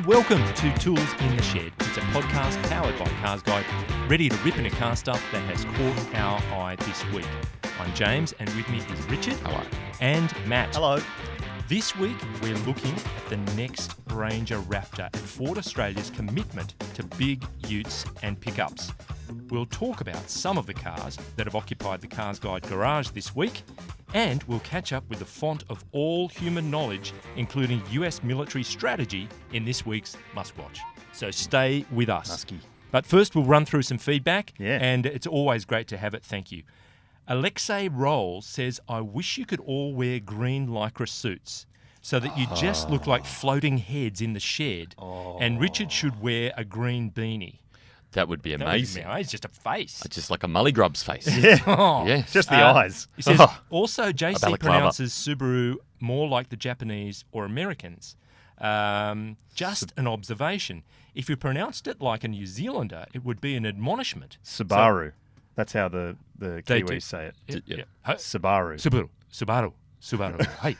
Welcome to Tools in the Shed. It's a podcast powered by CarsGuide, ready to rip into car stuff that has caught our eye this week. I'm James, and with me is Richard. Hello. And Matt. Hello. This week, we're looking at the next Ranger Raptor and Ford Australia's commitment to big utes and pickups. We'll talk about some of the cars that have occupied the CarsGuide garage this week, and we'll catch up with the font of all human knowledge, including US military strategy, in this week's MuskWatch. So stay with us. Musky. But first, we'll run through some feedback, Yeah. and it's always great to have it. Thank you. Alexei Rolls says, I wish you could all wear green lycra suits so that you just look like floating heads in the shed, and Richard should wear a green beanie. That would be amazing. It's just a face. Just like a mullygrub's face. Yeah. Oh. Yeah. Just the eyes. He says, Oh. also, JC balaclava. pronounces Subaru more like the Japanese or Americans. Just an observation. If you pronounced it like a New Zealander, it would be an admonishment. Subaru. That's how the They Kiwis do. say it. Yeah. Subaru. Subaru. Hey.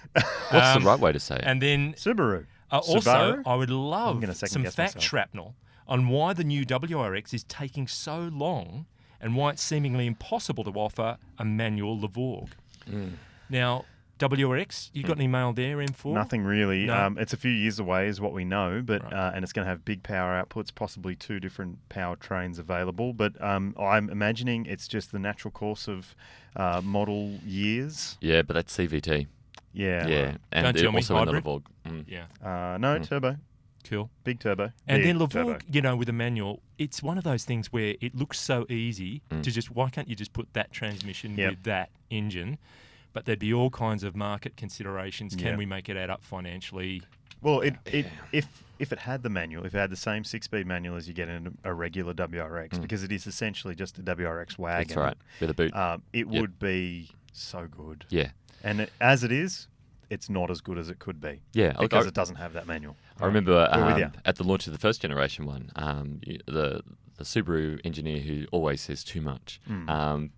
What's the right way to say it? And then Subaru. also, Subaru? I would I'm love gonna second some guess fact myself. shrapnel on why the new WRX is taking so long and why it's seemingly impossible to offer a manual Levorg. Now, WRX, you got any mail there, M4? Nothing really. No. It's a few years away is what we know, but and it's going to have big power outputs, possibly 2 different powertrains available. But I'm imagining it's just the natural course of model years. Yeah, but that's CVT. Yeah. Yeah. And Don't tell me also in the hybrid. Levorg. Mm. Yeah, No, turbo. cool. Big turbo. And Big then turbo. Levorg, with a manual, it's one of those things where it looks so easy to just, why can't you just put that transmission Yep. with that engine? But there'd be all kinds of market considerations. Can Yep. we make it add up financially? Well, if it had the manual, if it had the same 6-speed manual as you get in a regular WRX, because it is essentially just a WRX wagon. That's right. With a boot. It Yep. would be so good. Yeah. And as it is, it's not as good as it could be. Yeah. Because it doesn't have that manual. I remember We're with you. at the launch of the first generation one, the Subaru engineer who always says too much,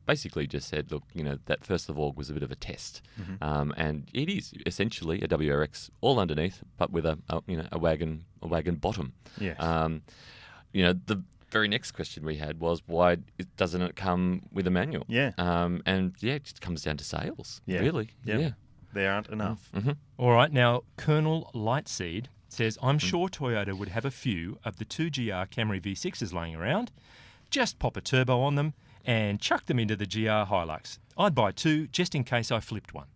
basically just said, look, that first Levorg was a bit of a test. And it is essentially a WRX all underneath, but with a wagon bottom. Yes. The very next question we had was, why doesn't it come with a manual? Yeah. It just comes down to sales, Yeah. really. Yeah. Yeah. There aren't enough. All right, now Colonel Lightseed says, I'm sure Toyota would have a few of the 2GR Camry V6s laying around. Just pop a turbo on them and chuck them into the GR Hilux. I'd buy 2 just in case I flipped one.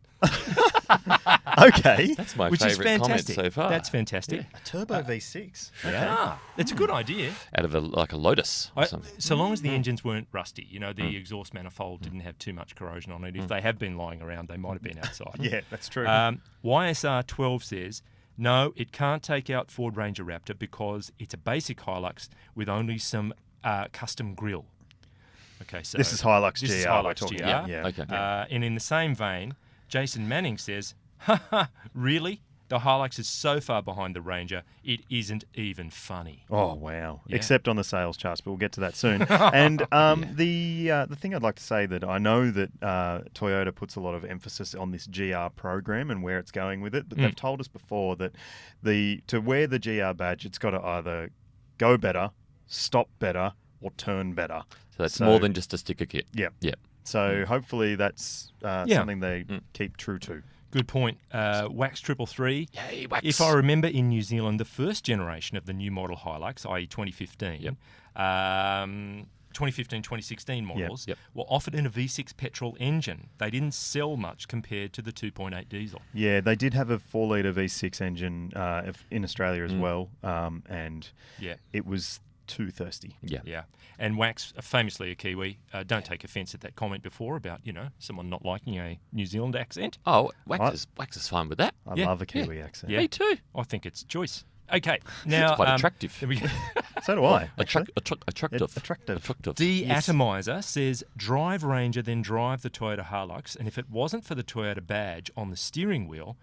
Okay. That's my Which is favourite comment fantastic. so far. That's fantastic. A turbo V6. Yeah, it's a good idea. Out of a Lotus or something. So long as the engines weren't rusty, the exhaust manifold didn't have too much corrosion on it. If they have been lying around, they might have been outside. Yeah, that's true. YSR12 says, no, it can't take out Ford Ranger Raptor because it's a basic Hilux with only some custom grille. Okay, so this is Hilux GR. this is we're Hilux talking GR. about. Yeah. Okay. And in the same vein, Jason Manning says, haha, really? The Hilux is so far behind the Ranger, it isn't even funny. Oh, wow. Yeah. Except on the sales charts, but we'll get to that soon. And the thing I'd like to say that I know that Toyota puts a lot of emphasis on this GR program and where it's going with it, but they've told us before that to wear the GR badge, it's got to either go better, stop better, or turn better. So that's more than just a sticker kit. Yeah. Yeah. So hopefully that's something they keep true to. Good point. Wax 333. Yay, Wax. If I remember, in New Zealand, the first generation of the new model Hilux, i.e. 2015, 2015-2016 models, were offered in a V6 petrol engine. They didn't sell much compared to the 2.8 diesel. Yeah, they did have a 4-litre V6 engine in Australia as well, and it was too thirsty. Yeah. And Wax, famously a Kiwi, don't take offence at that comment before about, someone not liking a New Zealand accent. Oh, Wax is fine with that. I love a Kiwi accent. Yeah. Me too. I think it's choice. Okay, now... It's quite attractive. There we go. So do I. Attractive. Attractive. The Atomizer says, drive Ranger, then drive the Toyota Hilux, and if it wasn't for the Toyota badge on the steering wheel,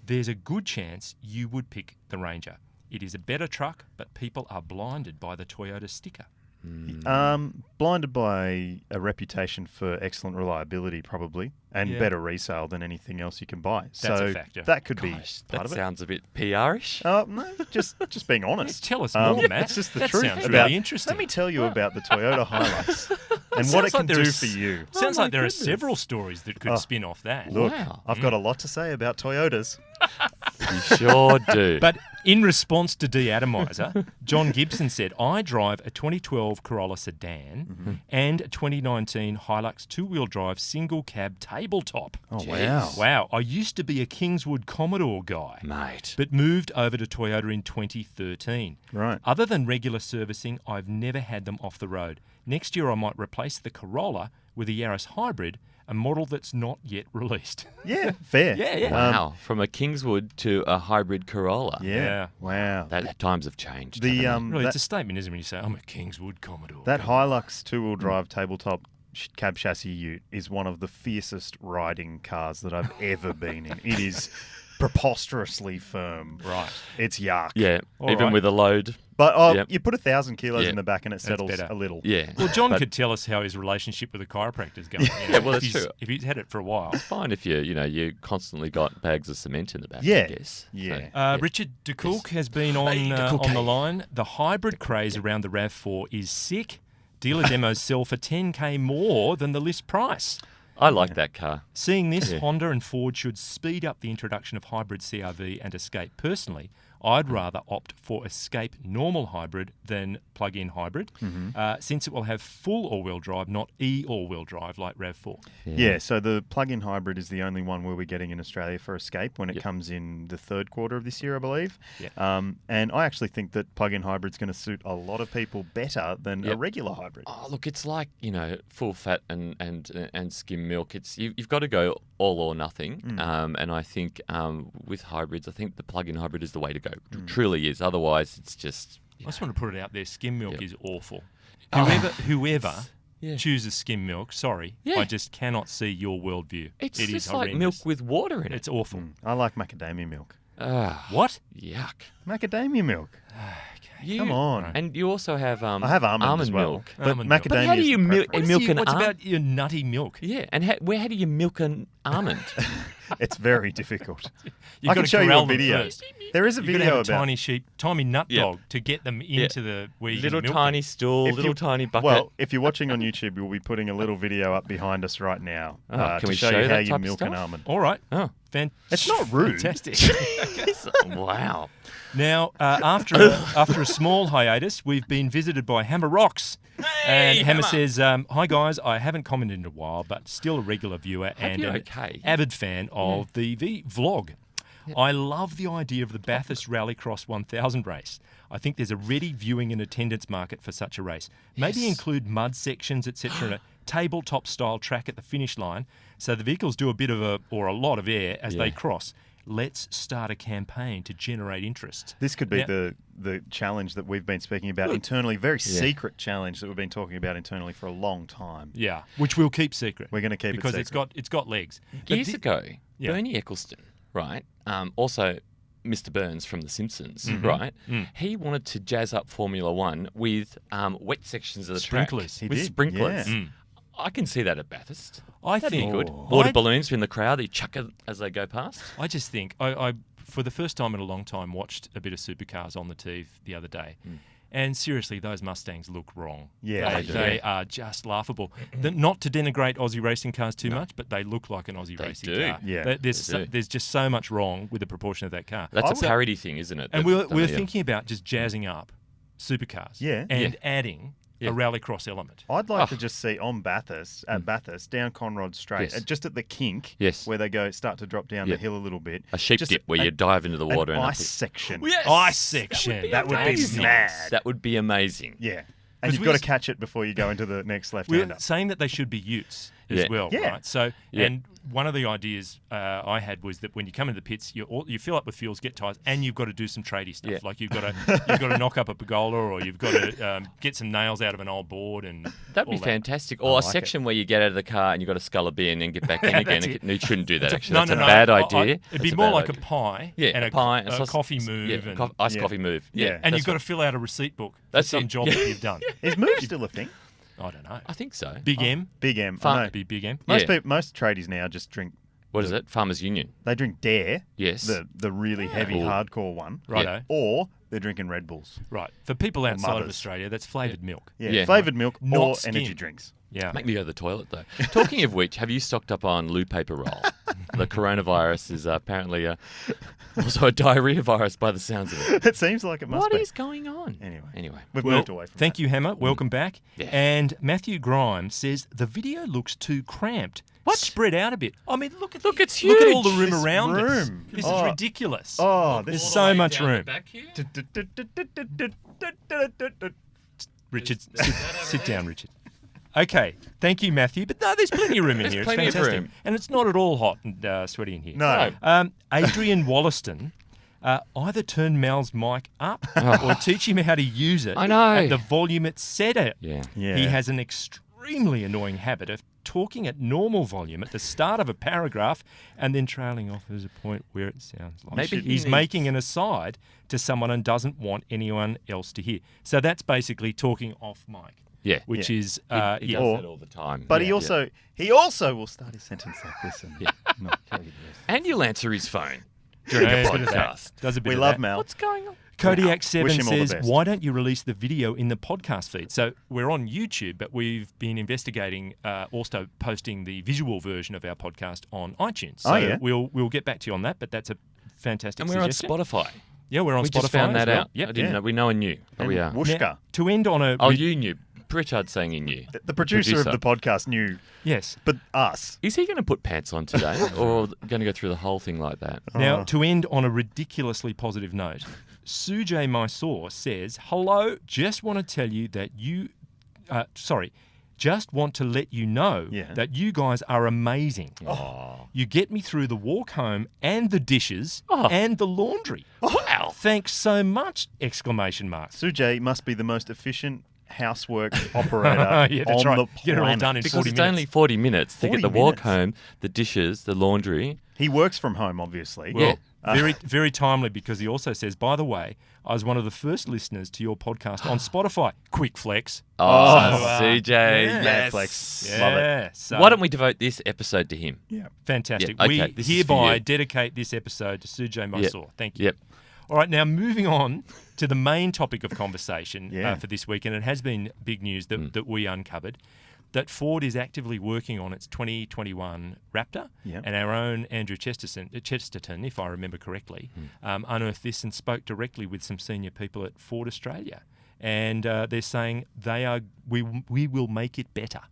there's a good chance you would pick the Ranger. It is a better truck, but people are blinded by the Toyota sticker. Blinded by a reputation for excellent reliability, probably, and better resale than anything else you can buy. That's a factor. That could be Gosh, part that of it. sounds a bit PR-ish. No, just being honest. Tell us more, Matt. It's just the that truth. sounds about- really interesting. Let me tell you about the Toyota Hilux and what it can do for you. Sounds my like there goodness. are several stories that could spin off that. Look, Wow. I've got a lot to say about Toyotas. You sure do. But in response to De-Atomizer, John Gibson said, I drive a 2012 Corolla sedan and a 2019 Hilux two-wheel drive single cab tabletop. Oh, wow. Wow, I used to be a Kingswood Commodore guy, Mate. but moved over to Toyota in 2013. Right. Other than regular servicing, I've never had them off the road. Next year I might replace the Corolla with a Yaris Hybrid, a model that's not yet released. Yeah, fair. Yeah. Wow. From a Kingswood to a hybrid Corolla. Yeah. Wow. That times have changed. The haven't Really, that, it's a statement, isn't it, when you say, I'm a Kingswood Commodore. that Hilux two-wheel drive tabletop cab chassis ute is one of the fiercest riding cars that I've ever been in. It is preposterously firm. Right. It's yuck. Yeah. All Even right. with a load. But Yep. you put 1,000 kilos Yeah. in the back and it settles better. a little. Yeah. Well, John But could tell us how his relationship with the chiropractor's going. Yeah, well, if that's he's, true. If he's had it for a while. Fine if you constantly got bags of cement in the back, Yeah. I guess. Yeah. So, Richard DeCook has been on on the line. The hybrid craze around the RAV4 is sick. Dealer demos sell for $10,000 more than the list price. I like that car. Seeing this, Yeah. Honda and Ford should speed up the introduction of hybrid CRV and Escape. Personally, I'd rather opt for Escape normal hybrid than plug-in hybrid, since it will have full all-wheel drive, not all-wheel drive like RAV4. Yeah, so the plug-in hybrid is the only one we'll be getting in Australia for Escape when it Yep. comes in the third quarter of this year, I believe. Yeah. And I actually think that plug-in hybrid's going to suit a lot of people better than a Yep. regular hybrid. Oh, look, it's like, full fat and skim milk. You've got to go all or nothing. And I think with hybrids, I think the plug-in hybrid is the way to go. It truly is. Otherwise, it's just... I just want to put it out there, skim milk Yep. is awful. Oh. Whoever Yeah. chooses skim milk, sorry, Yeah. I just cannot see your worldview. It's It is just like milk horrendous. with water in it. It's awful. I like macadamia milk. What? Yuck. Macadamia milk. You, Come on. And you also have I have almond as well, milk. but Almond milk. macadamia But how do you milk an What's almond? about your nutty milk? Yeah, and how do you milk an almond? It's very difficult. You've I got can to show you a corral them video. first. There is a You've got to video have a about... tiny sheep, tiny nut Yep. dog to get them into the where you Little can milk tiny them. stool, If little you- tiny bucket. Well, if you're watching on YouTube, we'll be putting a little video up behind us right now Can to we show show you how that you type of milk an stuff? almond. All right. Oh. It's not rude. Fantastic. Wow. Now, after a small hiatus, we've been visited by Hammer Rocks. And Hammer says, hi guys, I haven't commented in a while, but still a regular viewer and you're an okay. avid fan of the vlog. I love the idea of the Bathurst Rallycross 1000 race. I think there's a ready viewing and attendance market for such a race. Maybe include mud sections, etc., and a tabletop style track at the finish line, so the vehicles do a bit of a lot of air as they cross. Let's start a campaign to generate interest. This could be Now- the challenge that we've been speaking about internally, very secret challenge that we've been talking about internally for a long time. Yeah, which we'll keep secret. We're going to keep because it secret. it's got legs. But Years ago, Yeah. Bernie Eccleston, right? Also, Mr. Burns from The Simpsons, right? He wanted to jazz up Formula One with wet sections of the Sprinklers. track. He with did, sprinklers. yeah. I can see that at Bathurst. I That'd be think good. Oh. Water balloons in the crowd, they chuck it as they go past. I just think I for the first time in a long time watched a bit of supercars on the TV the other day. And seriously, those Mustangs look wrong. Yeah, they, they do. they are just laughable. Not to denigrate Aussie racing cars too much, but they look like an Aussie racing do. car. Yeah, There's just so much wrong with the proportion of that car. That's a parody thing, isn't it? And That- we're yeah. thinking about just jazzing up supercars Yeah. and adding Yeah. a rallycross element. I'd like to just see on Bathurst, at Bathurst, down Conrod Straight, Yes. just at the kink, Yes. where they start to drop down Yeah. the hill a little bit. A sheep just dip where an- you dive into the water an and ice section. Ice section. That would be amazing. mad. That would be amazing. Yeah. And 'Cause you've we got to just- catch it before you go into the next We're left-hander. saying that they should be utes. as Yeah. well, Yeah. right? So, Yeah. and one of the ideas I had was that when you come into the pits, you fill up with fuels, get tyres, and you've got to do some tradie stuff. Yeah. Like you've got to knock up a pergola, or you've got to get some nails out of an old board, and That'd be all that. fantastic. Or a like section where you get out of the car and you've got to scull a bin and get back in again. That's it. You shouldn't do that, actually. No, That's no, a no. bad idea. It'd be That's a more bad like idea. a pie, Yeah, and a pie, a coffee move, yeah, and iced Yeah. coffee move. yeah, Yeah, and that's you've got to what- fill out a receipt book for That's some it. job Yeah. that you've done. Is move still a thing? I don't know. I think so. Big M, Big M. Farm- I know. be Big M. Most Yeah. most tradies now just drink. What is it? Farmers Union. They drink Dare, Yes. the really heavy, Ooh. hardcore one, Righto. or they're drinking Red Bulls. Right. For people outside of mothers. Australia, that's flavoured milk. Yeah, Yeah. flavored milk Not or skim. energy drinks. Yeah. Make me go to the toilet, though. Talking of which, have you stocked up on loo paper roll? The coronavirus is apparently also a diarrhea virus by the sounds of it. It seems like it must What be. is going on? Anyway, we've Well, moved away from thank that. you, Hammer. Welcome back. Yeah. And Matthew Grimes says the video looks too cramped. What? Spread out a bit. I mean, look, Look, it's Look at all huge. the room This around us. room. This Oh. is ridiculous. Oh, There's this so much room. Richard, sit down, Richard. Okay, thank you, Matthew. But no, there's plenty of room in There's here. It's plenty of fantastic. room. And it's not at all hot and sweaty in here. No. Adrian Wollaston, either turn Mal's mic up or teach him how to use it I know. at the volume it's set at. Yeah. Yeah. He has an extremely annoying habit of talking at normal volume at the start of a paragraph and then trailing off as a point where it sounds like Maybe he he's needs- making an aside to someone and doesn't want anyone else to hear. So that's basically talking off mic, Yeah. which is He yeah. does Or- that all the time. But Yeah. he also will start his sentence like this and not tell you the rest. And you'll answer his phone during Yeah, a it's a bit of that. podcast. Does a bit We of love that. Mal. What's going on? Kodiak 7 Wish him all the says, best. why don't you release the video in the podcast feed? So we're on YouTube, but we've been investigating also posting the visual version of our podcast on iTunes. So Oh, yeah? we'll get back to you on that, but that's a fantastic And we're on suggestion. Spotify. Yeah, we're on We Spotify just found as that well. out. Yep. I didn't Yeah. know. We no one knew. But And we are. Wooshka, Now, to end on a... Oh, you knew. Pritchard saying he knew. the producer of the podcast, knew, Yes. but us. Is he going to put pants on today, or going to go through the whole thing like that? Now, Oh. to end on a ridiculously positive note, Sujay Mysore says, hello, just want to tell you that just want to let you know Yeah. that you guys are amazing. Oh. You get me through the walk home and the dishes Oh. and the laundry. Wow. Thanks so much! Exclamation mark. Sujay must be the most efficient housework operator Yeah, that's on right. the Get it all planet. done in Because 40 it's minutes. only 40 minutes to 40 get the walk minutes. home, the dishes, the laundry. He works from home, obviously. Well, Yeah. very timely, because he also says, by the way, I was one of the first listeners to your podcast on Spotify. Quick flex. Oh, So, CJ. yeah. Yes. Flex. Yeah. Love it. So, Why don't we devote this episode to him? Yeah. Fantastic. Yeah, okay, We this is for hereby you. dedicate this episode to Sujay Mysore. Thank you. Yep. All right, now moving on to the main topic of conversation Yeah. for this week, and it has been big news that we uncovered, that Ford is actively working on its 2021 Raptor, Yeah. and our own Andrew Chesterton, if I remember correctly, unearthed this and spoke directly with some senior people at Ford Australia, and they're saying we will make it better,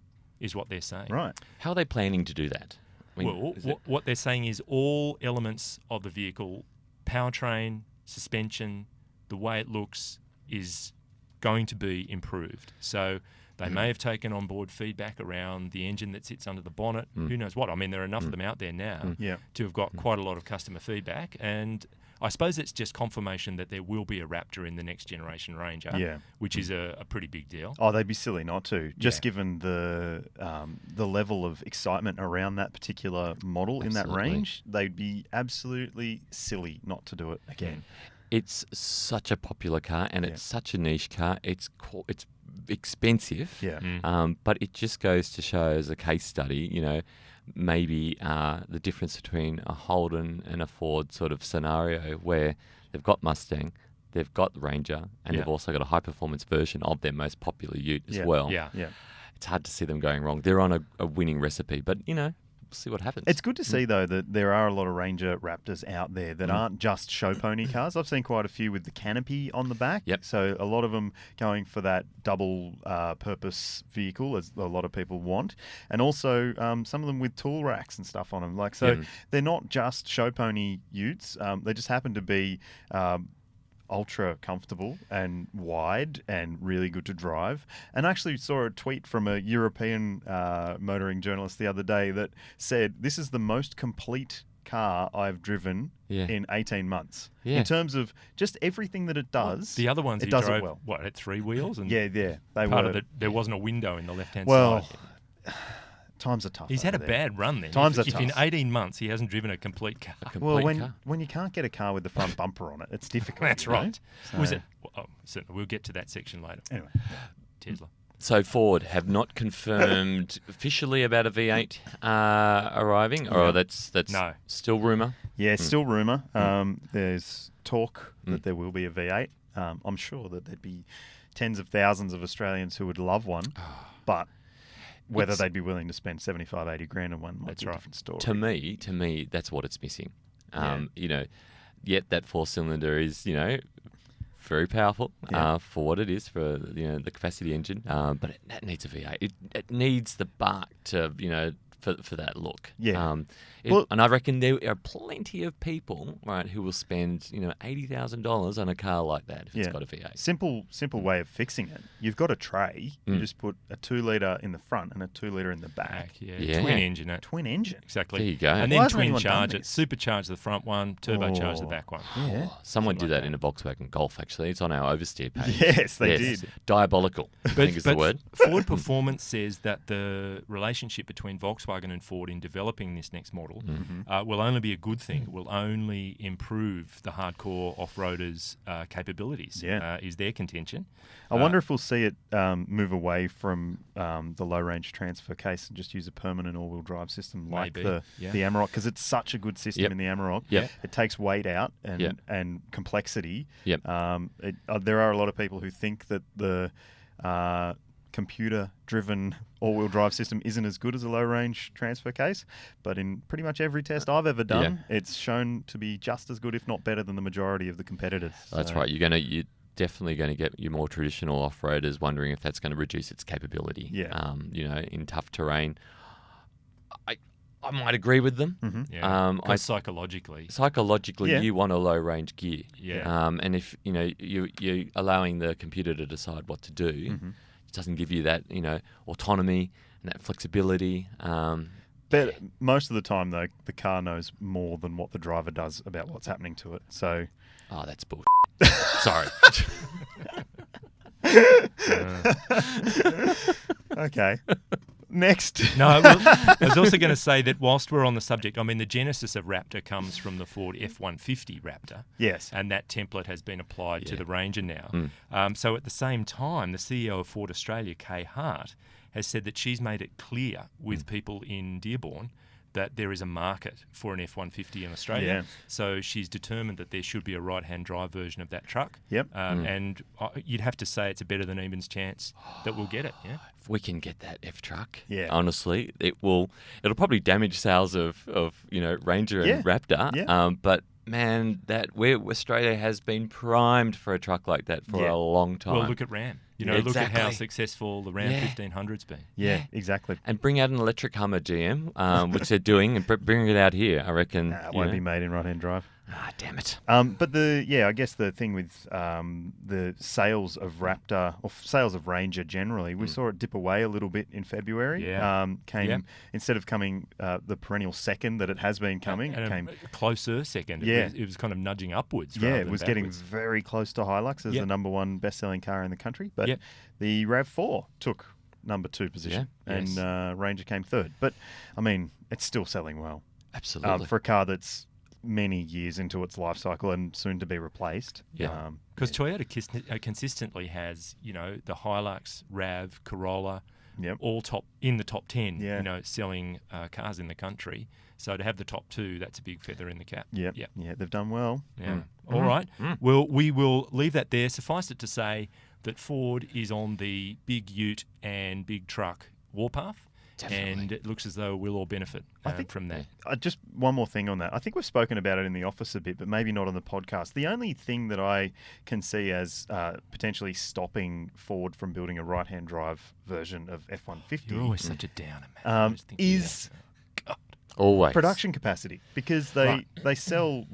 is what they're saying. Right. How are they planning to do that? I mean, Well, is it- what they're saying is all elements of the vehicle, powertrain, suspension, the way it looks, is going to be improved. So they may have taken on board feedback around the engine that sits under the bonnet. Who knows what? I mean, there are enough of them out there now Yeah. to have got quite a lot of customer feedback. And I suppose it's just confirmation that there will be a Raptor in the next generation Ranger, Yeah. which is a pretty big deal. Oh, they'd be silly not to. Just Yeah. given the level of excitement around that particular model in that Absolutely. range, they'd be absolutely silly not to do it again. It's such a popular car, and it's such a niche car. It's expensive. Yeah. But it just goes to show as a case study, maybe the difference between a Holden and a Ford sort of scenario where they've got Mustang, they've got the Ranger, and Yeah. they've also got a high-performance version of their most popular ute as Yeah. well. Yeah. Yeah. It's hard to see them going wrong. They're on a winning recipe, but, we'll see what happens. It's good to see, though, that there are a lot of Ranger Raptors out there that aren't just show pony cars. I've seen quite a few with the canopy on the back. Yep. So a lot of them going for that double purpose vehicle, as a lot of people want. And also some of them with tool racks and stuff on them. They're not just show pony utes. They just happen to be ultra comfortable and wide and really good to drive. And I actually saw a tweet from a European motoring journalist the other day that said, this is the most complete car I've driven in 18 months. Yeah. In terms of just everything that it does. The other ones it he does drove, it well. what, at 3 wheels? And Yeah. They part were. of there wasn't a window in the left-hand Well, side. times are tough. He's had a over there. bad run then. Times if are in tough. 18 months he hasn't driven a complete car. Well, car. when you can't get a car with the front bumper on it, it's difficult. That's you know? right. So- Was it? Oh, certainly. We'll get to that section later. Anyway. Tesla. So Ford have not confirmed officially about a V8 arriving, or that's No. still rumour. Yeah, it's still rumour. There's talk that there will be a V8. I'm sure that there'd be tens of thousands of Australians who would love one, but whether It's- they'd be willing to spend 75, 80 grand on one might That's be a right. different story. To me, that's what it's missing. Yeah. You know, yet that 4-cylinder is, very powerful Yeah. for what it is, for the capacity engine. But it needs a V8. It needs the bark to for that look. Yeah. Well- and I reckon there are plenty of people, right, who will spend $80,000 on a car like that if it's got a V8. Simple way of fixing it. You've got a tray. You Mm. just put a 2-litre in the front and a 2-litre in the back. Back, yeah. Yeah. Twin engine. Twin engine. Exactly. There you go. And Why then hasn't twin anyone done charge it. this? Supercharge the front one, turbocharge the Oh. back one. Yeah. Someone Something did like that in a Volkswagen Golf, actually. It's on our oversteer page. Yes, they did. Diabolical, I think is the word. Ford Performance says that the relationship between Volkswagen and Ford in developing this next model will only be a good thing. It will only improve the hardcore off-roaders' capabilities, Yeah. is their contention. I wonder if we'll see it move away from the low-range transfer case and just use a permanent all-wheel drive system like Maybe, the Amarok, because it's such a good system Yep. in the Amarok. Yep. It takes weight out and Yep. and complexity. Yep. There are a lot of people who think that the computer-driven all-wheel drive system isn't as good as a low-range transfer case, but in pretty much every test I've ever done, it's shown to be just as good, if not better, than the majority of the competitors. That's So- right. You're definitely going to get your more traditional off-roaders wondering if that's going to reduce its capability. Yeah. In tough terrain. I might agree with them. Mhm. Yeah. I 'Cause psychologically, Psychologically, Yeah. you want a low-range gear. Yeah. And if you're allowing the computer to decide what to do, it doesn't give you that autonomy and that flexibility. But most of the time, though, the car knows more than what the driver does about what's happening to it. So, Oh, that's bull. Sorry. okay. Next. No, well, I was also going to say that whilst we're on the subject, I mean, the genesis of Raptor comes from the Ford F-150 Raptor. Yes. And that template has been applied to Yeah. the Ranger now. Mm. So at the same time, the CEO of Ford Australia, Kay Hart, has said that she's made it clear with people in Dearborn that there is a market for an F-150 in Australia. Yeah. So she's determined that there should be a right-hand drive version of that truck. Yep. And you'd have to say it's a better than even's chance that we'll get it. Yeah. If we can get that F truck, Yeah. honestly, it'll probably damage sales of Ranger and Yeah. Raptor. Yeah. But man, Australia has been primed for a truck like that for Yeah. a long time. Well, look at Ram. Look at how Exactly. successful the Ram Yeah. 1500's been. Yeah, exactly. And bring out an electric Hummer GM, which they're doing, and bring it out here. I reckon. It won't be made in right-hand drive. Damn it. But I guess the thing with the sales of Raptor or sales of Ranger generally, we saw it dip away a little bit in February. Yeah. Instead of coming the perennial second that it has been coming, And it came. a closer second. Yeah. It was kind of nudging upwards. Yeah, rather it than was getting backwards. very close to Hilux as Yep. the number one best-selling car in the country. But Yep. the RAV4 took number 2 position, Yeah. and Yes. Ranger came third. But I mean, it's still selling well Absolutely. for a car that's many years into its life cycle and soon to be replaced. Yeah. Because Toyota consistently has, the Hilux, RAV, Corolla, Yep. all in the top 10, Yeah. selling cars in the country. So to have the top 2, that's a big feather in the cap. Yep. Yeah, they've done well. Yeah. All right. Well, we will leave that there. Suffice it to say that Ford is on the big ute and big truck warpath. Definitely. And it looks as though we'll all benefit from that. Just one more thing on that. I think we've spoken about it in the office a bit, but maybe not on the podcast. The only thing that I can see as potentially stopping Ford from building a right-hand drive version of F-150 You're always such a downer, man. I always think is Always. production capacity, because they sell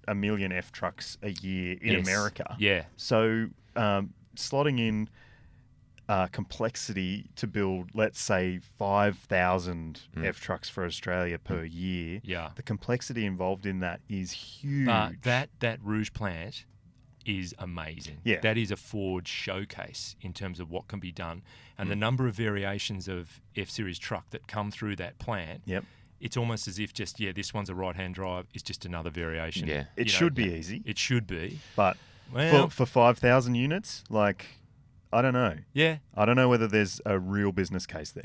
1 million F trucks a year in America. Yeah. So slotting in complexity to build, let's say, 5,000 F trucks for Australia per year. Yeah. The complexity involved in that is huge. But that Rouge plant is amazing. Yeah. That is a Ford showcase in terms of what can be done. And the number of variations of F-Series truck that come through that plant, it's almost as if just, this one's a right-hand drive, is just another variation. Yeah. It should be easy. It should be. But Well, for 5,000 units, like, I don't know. yeah. I don't know whether there's a real business case there.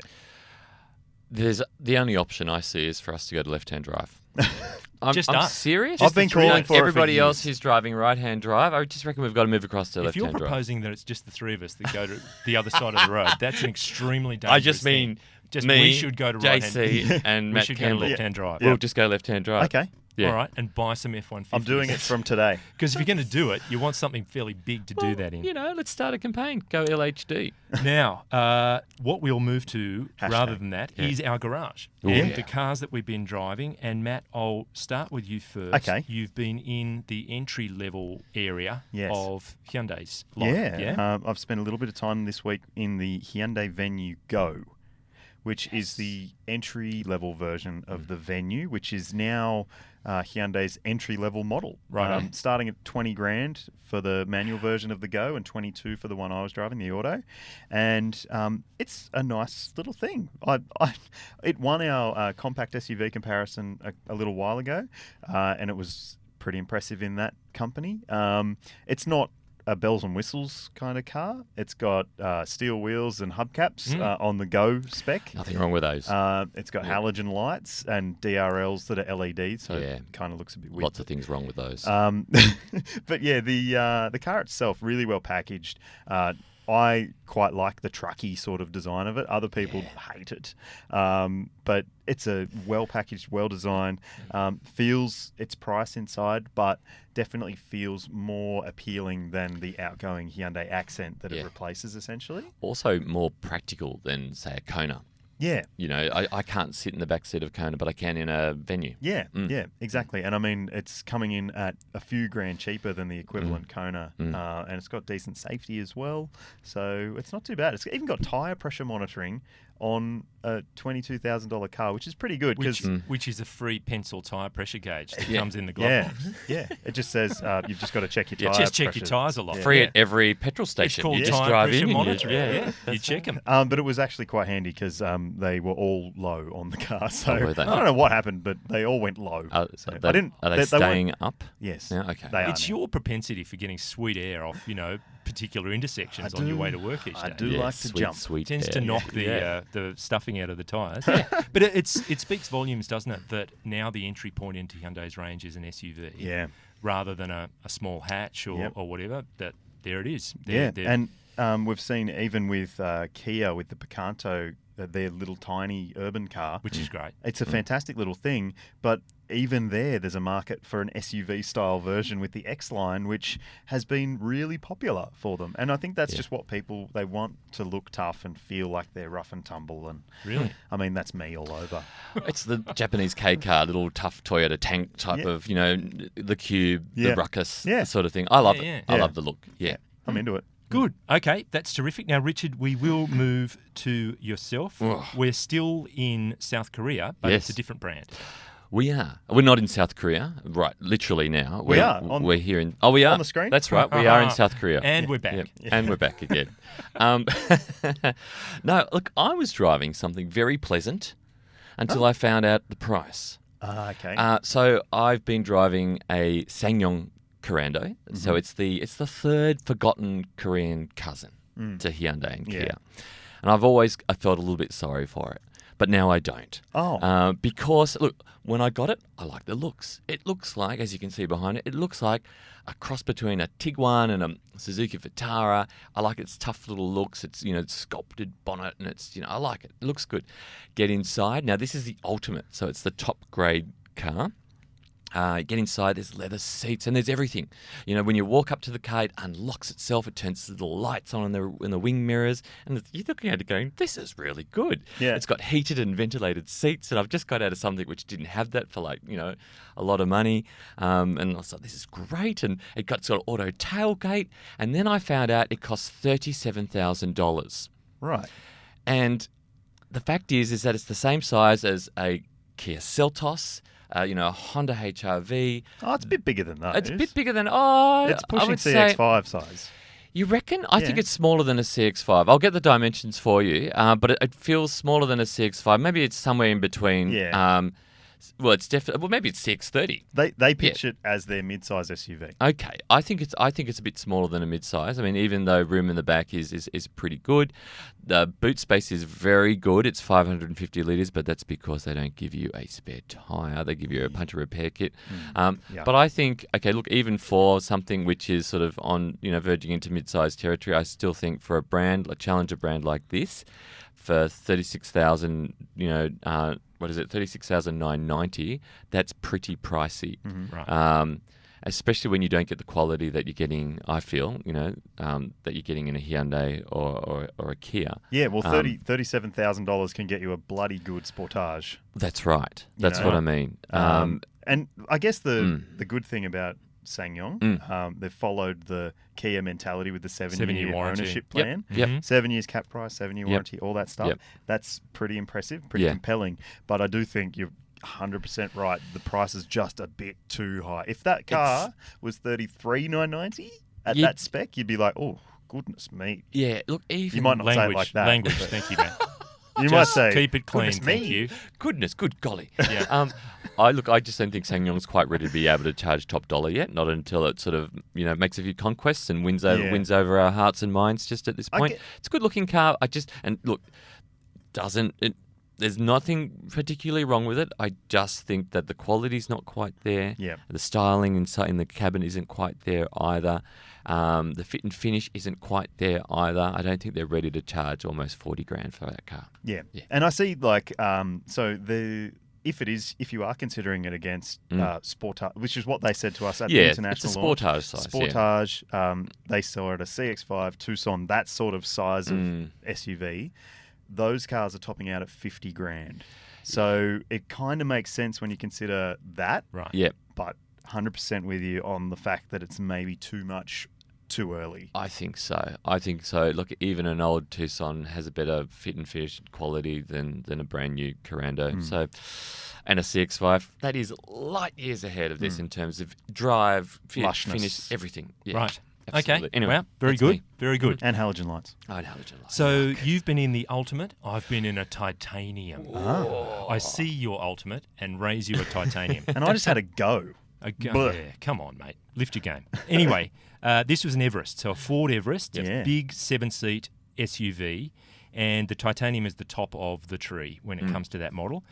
The only option I see is for us to go to left-hand drive. I'm Just I'm us. serious. I've been calling for it for everybody years. else who's driving right-hand drive. I just reckon we've got to move across to If you're left-hand drive. proposing that it's just the three of us that go to the other side of the road, that's an extremely dangerous I just mean thing. Just me, we should go to right-hand. JC, and We Matt should go Campbell. left-hand drive. We'll just go left-hand drive. Okay. Yeah. All right, and buy some F-150s. I'm doing it from today. Because if you're going to do it, you want something fairly big to do that in. You know, let's start a campaign. Go LHD. Now, what we'll move to, rather Hashtag. than that, is our garage. Ooh. And Yeah. the cars that we've been driving. And Matt, I'll start with you first. Okay. You've been in the entry-level area Yes. of Hyundai's line. Yeah. I've spent a little bit of time this week in the Hyundai Venue Go, which is the entry-level version of the Venue, which is now Hyundai's entry-level model. Right. Starting at 20 grand for the manual version of the Go and 22 for the one I was driving, the Auto. And it's a nice little thing. It won our compact SUV comparison a little while ago, and it was pretty impressive in that company. It's not a bells and whistles kind of car. It's got steel wheels and hubcaps on the Go spec. Nothing wrong with those. It's got halogen lights and DRLs that are LED, so Yeah. it kind of looks a bit weird. Lots of things wrong with those. But yeah, the car itself really well packaged. I quite like the trucky sort of design of it. Other people hate it, but it's a well packaged, well designed. Feels its price inside, but definitely feels more appealing than the outgoing Hyundai Accent that it replaces, essentially. Also more practical than, say, a Kona. Yeah. You know, I can't sit in the back seat of Kona, but I can in a Venue. Yeah, yeah, exactly. And I mean, it's coming in at a few grand cheaper than the equivalent Kona, and it's got decent safety as well. So it's not too bad. It's even got tyre pressure monitoring on a $22,000 car, which is pretty good. Which is a free pencil tyre pressure gauge that Yeah. comes in the glove box. Yeah. It just says you've just got to check your tyre Just check your pressure. tyres a lot. Free at every petrol station. It's called you just tyre drive pressure in and monitoring. you You check them. But it was actually quite handy because they were all low on the car. So were they? I don't know what happened, but they all went low. Are So they, I didn't. are they weren't- staying up? Yes. Yeah, okay. They are It's now. your propensity for getting sweet air off, particular intersections on your way to work each day. I do Yeah, like to sweet, jump. Sweet Tends air. to knock the stuffing out of the tyres. But it speaks volumes, doesn't it, that now the entry point into Hyundai's range is an SUV Yeah. rather than a small hatch or whatever, that there it is. And we've seen even with Kia, with the Picanto, their little tiny urban car. which is great. It's a fantastic little thing, but even there's a market for an SUV-style version with the X-Line, which has been really popular for them. And I think that's just what they want to look tough and feel like they're rough and tumble. And Really? I mean, that's me all over. It's the Japanese K car, little tough Toyota tank type of, the Cube, Yeah. the Ruckus, Yeah. sort of thing. I love it. Yeah. I Yeah. love the look. Yeah. I'm into it. Good. Okay, that's terrific. Now, Richard, we will move to yourself. Ugh. We're still in South Korea, but Yes. it's a different brand. We are. We're not in South Korea, right? Literally now. We are. We're here in. Oh, we are on the screen? That's right. We are in South Korea, And we're back. Yep. And we're back again. No, look, I was driving something very pleasant until I found out the price. Okay. So I've been driving a SsangYong Korando. So it's the third forgotten Korean cousin to Hyundai and Kia. And I felt a little bit sorry for it. But now I don't. Oh. Because, look, when I got it, I like the looks. It looks like, as you can see behind it, it looks like a cross between a Tiguan and a Suzuki Vitara. I like its tough little looks. It's, sculpted bonnet and it's, I like it. It looks good. Get inside. Now, this is the ultimate. So it's the top grade car. Get inside, there's leather seats and there's everything. You know, when you walk up to the car, it unlocks itself. It turns the lights on in the wing mirrors. And you're looking at it going, this is really good. Yeah. It's got heated and ventilated seats. And I've just got out of something which didn't have that for a lot of money. And I was like, this is great. And it got sort of auto tailgate. And then I found out it costs $37,000. Right. And the fact is that it's the same size as a Kia Seltos. A Honda HR-V. Oh, it's a bit bigger than that. It's a bit bigger than, it's pushing I would CX-5 size. You reckon? I think it's smaller than a CX-5. I'll get the dimensions for you, but it feels smaller than a CX-5. Maybe it's somewhere in between. Yeah. It's definitely. Well, maybe it's CX-30. They pitch it as their mid-size SUV. Okay, I think it's a bit smaller than a mid-size. I mean, even though room in the back is pretty good, the boot space is very good. It's 550 litres, but that's because they don't give you a spare tyre. They give you a punch and repair kit. But I think, okay, look, even for something which is sort of on verging into mid-size territory, I still think for a challenger brand like this, for 36,000, what is it, 36,990, that's pretty pricey. Mm-hmm. Right. Especially when you don't get the quality that you're getting, I feel, that you're getting in a Hyundai or a Kia. Yeah, well, $37,000 can get you a bloody good Sportage. That's right. That's what I mean. And I guess the good thing about SsangYong, they've followed the Kia mentality with the 7-year ownership plan. Yep. 7 years cap price, 7-year warranty, all that stuff. Yep. That's pretty impressive, pretty compelling. But I do think you're 100% right. The price is just a bit too high. If that car was $33,990 at that spec, you'd be like, oh, goodness me. Yeah, look, even... You might not say it like that. Language, thank you, man. You might say, keep it clean, thank you. Goodness, good golly. Yeah. I just don't think SsangYong's quite ready to be able to charge top dollar yet. Not until it sort of makes a few conquests and wins over our hearts and minds. Just at this point, it's a good looking car. There's nothing particularly wrong with it. I just think that the quality's not quite there. Yeah. The styling inside in the cabin isn't quite there either. The fit and finish isn't quite there either. I don't think they're ready to charge almost $40,000 for that car. Yeah. And I see if you are considering it against Sportage, which is what they said to us at the international launch. Sportage size. Sportage, they saw it a CX-5, Tucson, that sort of size of SUV. Those cars are topping out at $50,000. So it kind of makes sense when you consider that. Right. Yep. But 100% with you on the fact that it's maybe too much too early. I think so. Look, even an old Tucson has a better fit and finish quality than a brand new Korando. So, and a CX-5, that is light years ahead of this in terms of drive, fit, finish, everything. Yeah. Right. Absolutely. Okay. Anyway, well, very good. me. Very good. And halogen lights. Oh, and halogen lights. So you've been in the Ultimate. I've been in a titanium. Oh. I see your Ultimate and raise you a titanium. And I just had a go. Yeah, come on, mate. Lift your game. Anyway, this was an Everest. So a Ford Everest, a big 7-seat SUV. And the titanium is the top of the tree when it comes to that model.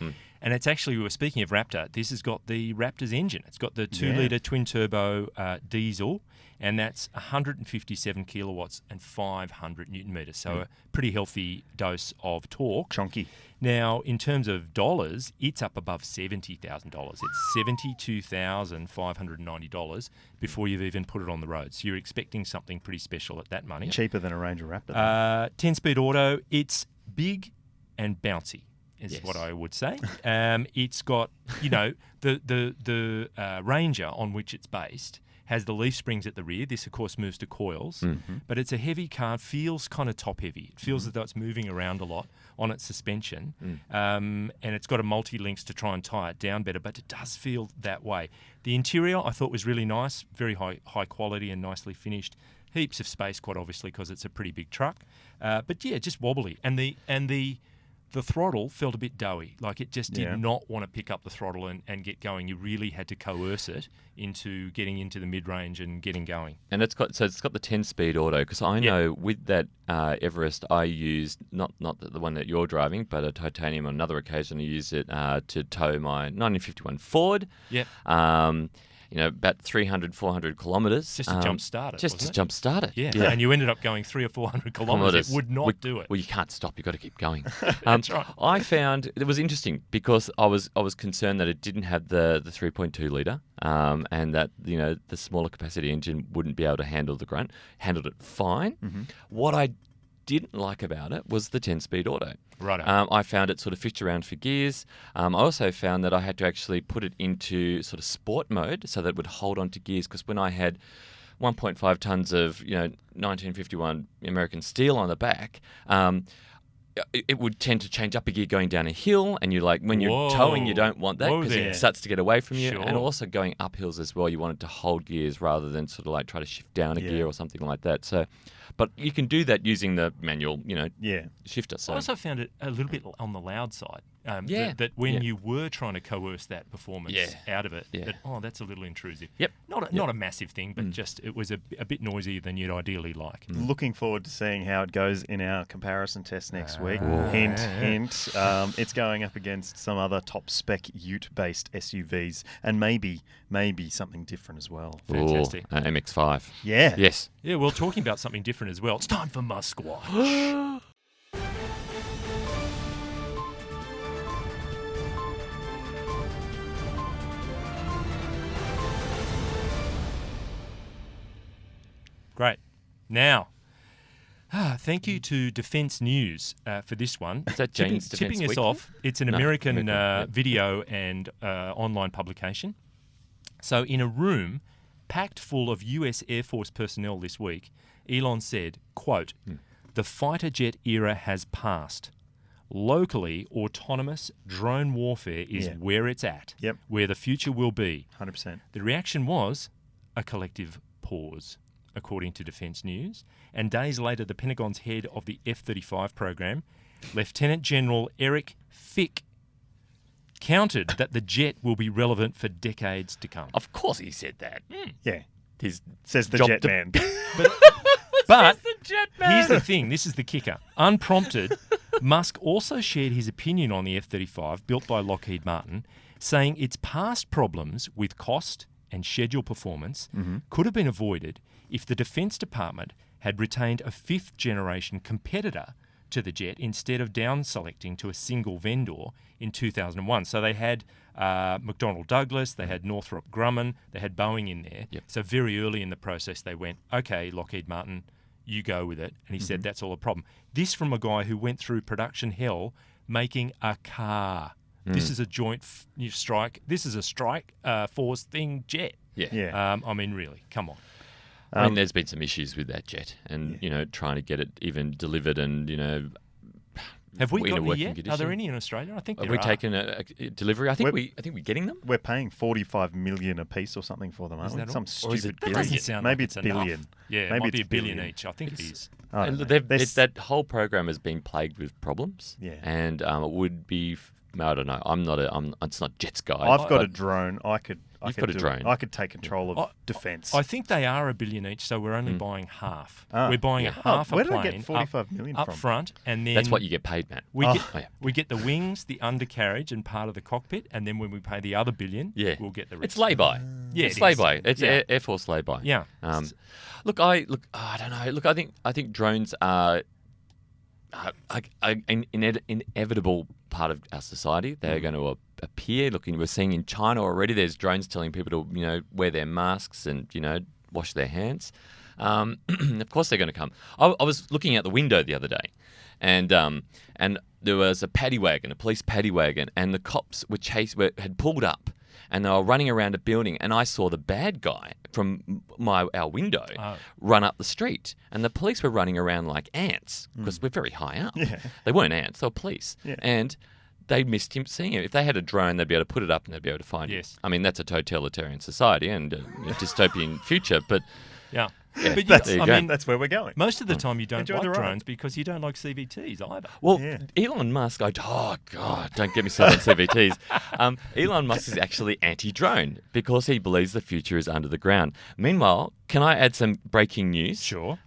And it's actually, we were speaking of Raptor, this has got the Raptor's engine. It's got the 2-litre twin-turbo diesel, and that's 157 kilowatts and 500 newton meters. So a pretty healthy dose of torque. Chunky. Now, in terms of dollars, it's up above $70,000. It's $72,590 before you've even put it on the road. So you're expecting something pretty special at that money. Cheaper than a Ranger Raptor. 10-speed auto. It's big and bouncy, is what I would say. It's got, the Ranger on which it's based has the leaf springs at the rear. This, of course, moves to coils. But it's a heavy car. It feels kind of top-heavy. It feels as though it's moving around a lot on its suspension. And it's got a multi-links to try and tie it down better, but it does feel that way. The interior, I thought, was really nice, very high quality and nicely finished. Heaps of space, quite obviously, because it's a pretty big truck. But, yeah, just wobbly. And the throttle felt a bit doughy. Like it just did not want to pick up the throttle and get going. You really had to coerce it into getting into the mid-range and getting going. And it's got the 10-speed auto, because I know with that Everest I used, not the one that you're driving, but a titanium on another occasion. I used it to tow my 1951 Ford. Yep. about 300, 400 kilometres. Just to jump start it, Just wasn't to jump start it. Yeah. And you ended up going 300 or 400 kilometres. It would not do it. Well, you can't stop. You've got to keep going. That's right. I found it was interesting because I was concerned that it didn't have the 3.2 litre and that the smaller capacity engine wouldn't be able to handle the grunt. Handled it fine. Mm-hmm. What I didn't like about it was the 10-speed auto. Right. I found it sort of fished around for gears. I also found that I had to actually put it into sort of sport mode so that it would hold on to gears, because when I had 1.5 tonnes of 1951 American steel on the back, it would tend to change up a gear going down a hill, and when you're towing, you don't want that because it starts to get away from you. Sure. And also going up hills as well, you want it to hold gears rather than sort of like try to shift down a gear or something like that. So, but you can do that using the manual, shifter. So I also found it a little bit on the loud side. That when you were trying to coerce that performance out of it, that's a little intrusive. Yep. Not a massive thing, but just it was a bit noisier than you'd ideally like. Looking forward to seeing how it goes in our comparison test next week. Hint, hint. It's going up against some other top spec ute-based SUVs, and maybe something different as well. Fantastic. MX-5. Yeah. Yes. Yeah, well, talking about something different as well, it's time for MuskWatch. Great. Now, thank you to Defence News for this one. Is that Jane's tipping Defence us Weekly? off. It's an American video and online publication. So in a room packed full of US Air Force personnel this week, Elon said, quote, "The fighter jet era has passed. Locally, autonomous drone warfare is where it's at, where the future will be." 100%. The reaction was a collective pause, according to Defence News. And days later, the Pentagon's head of the F-35 program, Lieutenant General Eric Fick, countered that the jet will be relevant for decades to come. Of course he said that. Yeah. His Says the jet man. But here's the thing. This is the kicker. Unprompted, Musk also shared his opinion on the F-35 built by Lockheed Martin, saying its past problems with cost and schedule performance could have been avoided if the Defence Department had retained a fifth-generation competitor to the jet instead of down-selecting to a single vendor in 2001. So they had McDonnell Douglas, they had Northrop Grumman, they had Boeing in there. Yep. So very early in the process, they went, okay, Lockheed Martin, you go with it. And he said, that's all a problem. This from a guy who went through production hell making a car. This is a joint strike. This is a strike force thing jet. Yeah. I mean, really, come on. I mean, there's been some issues with that jet, and trying to get it even delivered, and have we got any yet? Condition. Are there any in Australia? I think there are. Have we taken a delivery? I think we're getting them. We're paying $45 million a piece or something for them, aren't we? Some stupid billion. That doesn't sound maybe like it's billion. Enough. Yeah, maybe it might be a billion each. I think it is. That whole program has been plagued with problems. Yeah, and it would be. I don't know. It's not Jets guy. I've got a drone. You've got a drone. I could take control of defence. I think they are $1 billion each, so we're only buying half. We're buying half a plane. Where did I get $45 million up from? front, and then that's what you get paid, Matt. We get the wings, the undercarriage, and part of the cockpit, and then when we pay the other $1 billion, we'll get the rest. It's lay-by. It's lay-by. It's Air Force lay-by. Yeah. I don't know. Look, I think drones are an inevitable part of our society. They're going to appear. We're seeing in China already. There's drones telling people to wear their masks and wash their hands. Of course they're going to come. I was looking out the window the other day, and there was a police paddy wagon, and the cops had pulled up. And they were running around a building, and I saw the bad guy from our window run up the street. And the police were running around like ants, because we're very high up. Yeah. They weren't ants, they were police. Yeah. And they missed him seeing him. If they had a drone, they'd be able to put it up and they'd be able to find him. I mean, that's a totalitarian society and a dystopian future, but... Yeah. But that's where we're going. Most of the time you don't like drones because you don't like CVTs either. Well, Elon Musk, don't get me started on CVTs. Elon Musk is actually anti-drone because he believes the future is under the ground. Meanwhile, can I add some breaking news? Sure.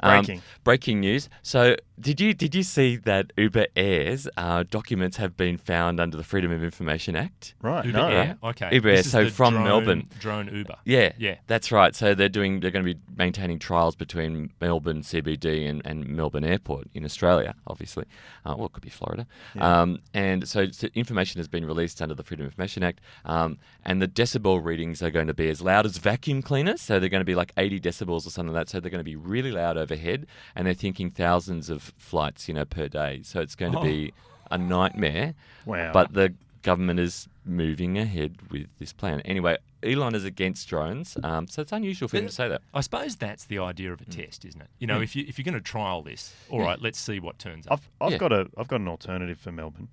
Breaking news. So did you see that Uber Air's documents have been found under the Freedom of Information Act? Right. Uber No. Air? Okay. Uber Air, This is so the from Melbourne. Drone Uber. Yeah, that's right. So they're going to be maintaining trials between Melbourne CBD and Melbourne Airport in Australia, obviously. Well, it could be Florida. Yeah. And so information has been released under the Freedom of Information Act, and the decibel readings are going to be as loud as vacuum cleaners. So they're going to be like 80 decibels or something like that. So they're going to be really loud overhead, and they're thinking thousands of flights, per day. So it's going to be a nightmare. Wow. But the government is moving ahead with this plan. Anyway, Elon is against drones, so it's unusual for him to say that. I suppose that's the idea of a test, isn't it? If you're going to trial this, all right, let's see what turns up. I've got an alternative for Melbourne.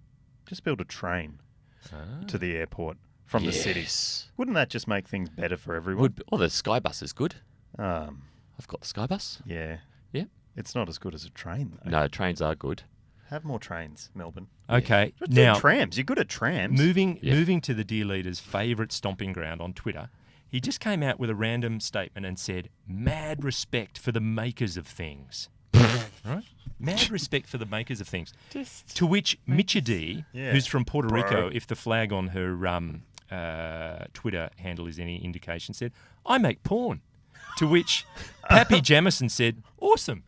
Just build a train to the airport from the city. Wouldn't that just make things better for everyone? The Skybus is good. I've got the Skybus. Yeah. Yeah. It's not as good as a train, though. No, trains are good. Have more trains, Melbourne. Okay, Just now do trams. You're good at trams. moving to the dear leader's favourite stomping ground on Twitter, he just came out with a random statement and said, "Mad respect for the makers of things." Right? Mad respect for the makers of things. To which Mitcha D, who's from Puerto Rico, if the flag on her Twitter handle is any indication, said, "I make porn." To which Pappy Jamison said, "Awesome."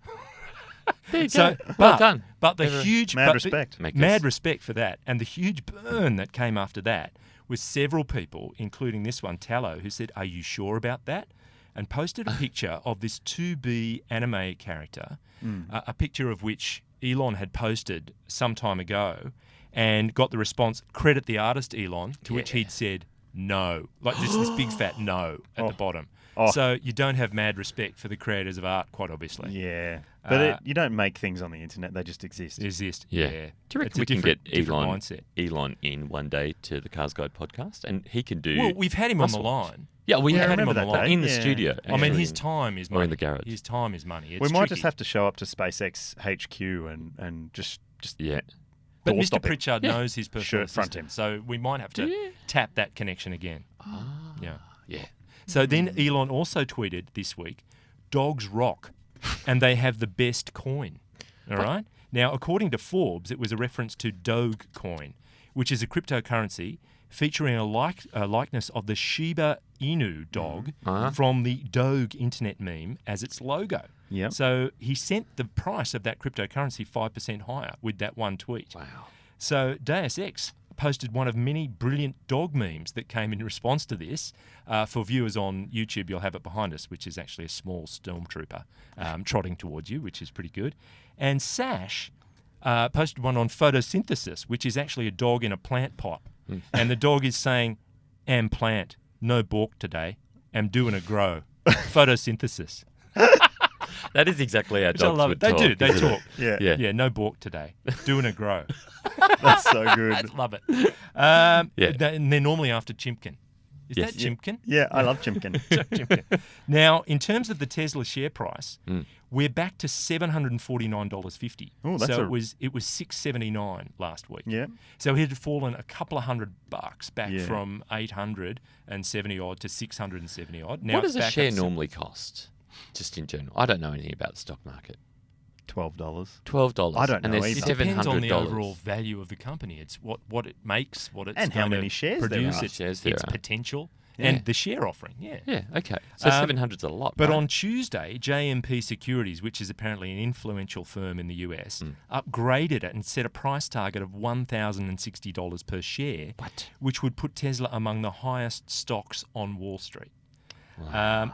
So, well done. But the huge mad respect. Mad respect for that. And the huge burn that came after that was several people, including this one, Tallow, who said, "Are you sure about that?" And posted a picture of this 2B anime character, a picture of which Elon had posted some time ago, and got the response, "Credit the artist, Elon," to which he'd said, "No." Like this big fat no at the bottom. So you don't have mad respect for the creators of art, quite obviously. Yeah. But you don't make things on the internet. They just exist. Yeah. Do you reckon we can get different mindset. Elon in one day to the CarsGuide podcast, and he can do... Well, we've had him on the line. Yeah, we had him remember on the that line day. in the Yeah. studio. I mean, his time is money. Or in the garage. His time is money. It's We might tricky. just have to show up to SpaceX HQ and just Yeah. But doorstop Mr. Pritchard knows his personal Shirt front assistant, him. so we might have to tap that connection again. Yeah. Yeah. So then Elon also tweeted this week, "Dogs rock, and they have the best coin." All right? Now, according to Forbes, it was a reference to Dogecoin, which is a cryptocurrency featuring a likeness of the Shiba Inu dog from the Doge internet meme as its logo. Yep. So he sent the price of that cryptocurrency 5% higher with that one tweet. Wow. So Deus Ex posted one of many brilliant dog memes that came in response to this. For viewers on YouTube, you'll have it behind us, which is actually a small stormtrooper trotting towards you, which is pretty good. And Sash posted one on photosynthesis, which is actually a dog in a plant pot. And the dog is saying, "Am plant, no balk today, am doing a grow." Photosynthesis. That is exactly how Which I dogs love would it. talk. They do. They isn't talk. it? Yeah. Yeah, no balk today. Doing a grow. That's so good. Love it. Yeah. And they're normally after Chimkin. Is Yes. that Chimkin? Yeah, I love Chimkin. Chimkin. Now, in terms of the Tesla share price, we're back to $749.50. Oh, that's so it was $679 last week. Yeah. So it had fallen a couple of $100 back Yeah. from 870 odd to 670 odd. Now What it's does a back share at normally cost? Just in general. I don't know anything about the stock market. $12. $12. I don't and know there's either. It depends on the $700. overall value of the company. It's what it makes, what it's And how going many to shares there produce, are. its, Shares there its are. potential, Yeah. and the share offering. Yeah. Yeah, okay. So 700's a lot. But right? on Tuesday, JMP Securities, which is apparently an influential firm in the US, upgraded it and set a price target of $1,060 per share, which would put Tesla among the highest stocks on Wall Street.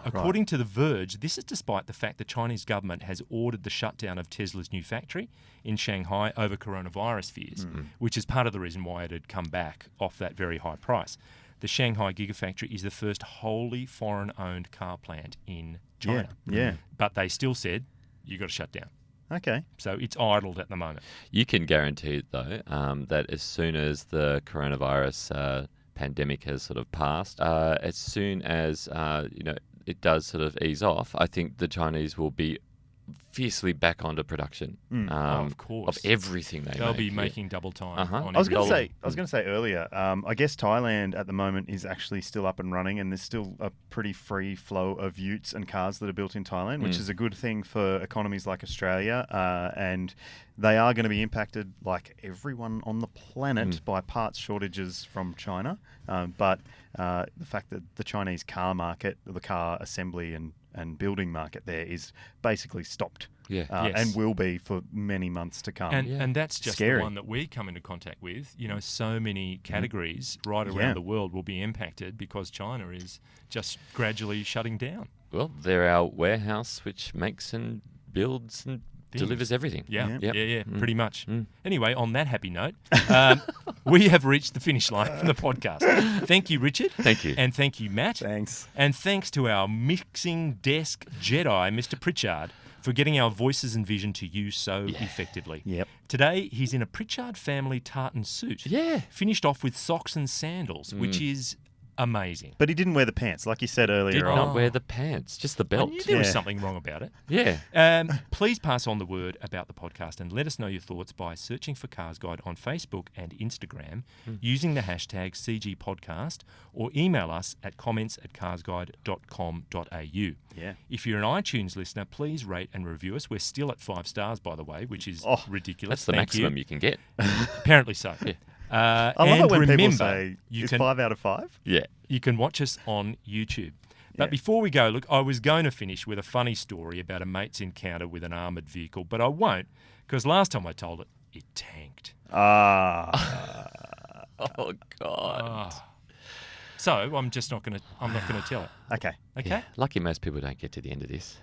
According to The Verge, this is despite the fact the Chinese government has ordered the shutdown of Tesla's new factory in Shanghai over coronavirus fears, which is part of the reason why it had come back off that very high price. The Shanghai Gigafactory is the first wholly foreign-owned car plant in China. Yeah. But they still said, you got to shut down. Okay. So it's idled at the moment. You can guarantee, though, that as soon as the coronavirus pandemic has sort of passed, as soon as it does sort of ease off, I think the Chinese will be fiercely back onto production. Of course. Of everything They'll make. be making double time. On I was going everything. to say earlier. I guess Thailand at the moment is actually still up and running, and there's still a pretty free flow of utes and cars that are built in Thailand, which is a good thing for economies like Australia. And they are going to be impacted, like everyone on the planet, by parts shortages from China. But the fact that the Chinese car market, the car assembly and building market there is basically stopped. Yeah. And will be for many months to come. And that's just Scary. the one that we come into contact with. You know, so many categories right around the world will be impacted because China is just gradually shutting down. Well, they're our warehouse, which makes and builds and delivers everything. Yeah, Yep. pretty much. Anyway, on that happy note, we have reached the finish line for the podcast. Thank you, Richard. Thank you. And thank you, Matt. Thanks. And thanks to our mixing desk Jedi, Mr. Pritchard, for getting our voices and vision to you so effectively. Yep. Today, he's in a Pritchard family tartan suit. Yeah. Finished off with socks and sandals, which is amazing. But he didn't wear the pants, like you said earlier. Did not wear the pants, just the I belt. knew there was something wrong about it. Yeah. Please pass on the word about the podcast and let us know your thoughts by searching for CarsGuide on Facebook and Instagram using the hashtag CGPodcast or email us at comments@carsguide.com.au. Yeah. If you're an iTunes listener, please rate and review us. We're still at 5 stars, by the way, which is ridiculous. That's the Thank maximum you. you can get. Apparently so. Yeah. I love and it when remember, people say, is 5 out of 5? Yeah. you can watch us on YouTube. But Yeah. before we go, look, I was going to finish with a funny story about a mate's encounter with an armoured vehicle, but I won't, because last time I told it, it tanked. Oh, God. So I'm just not going to. I'm not going to tell it. Okay. Okay. Yeah. Lucky most people don't get to the end of this.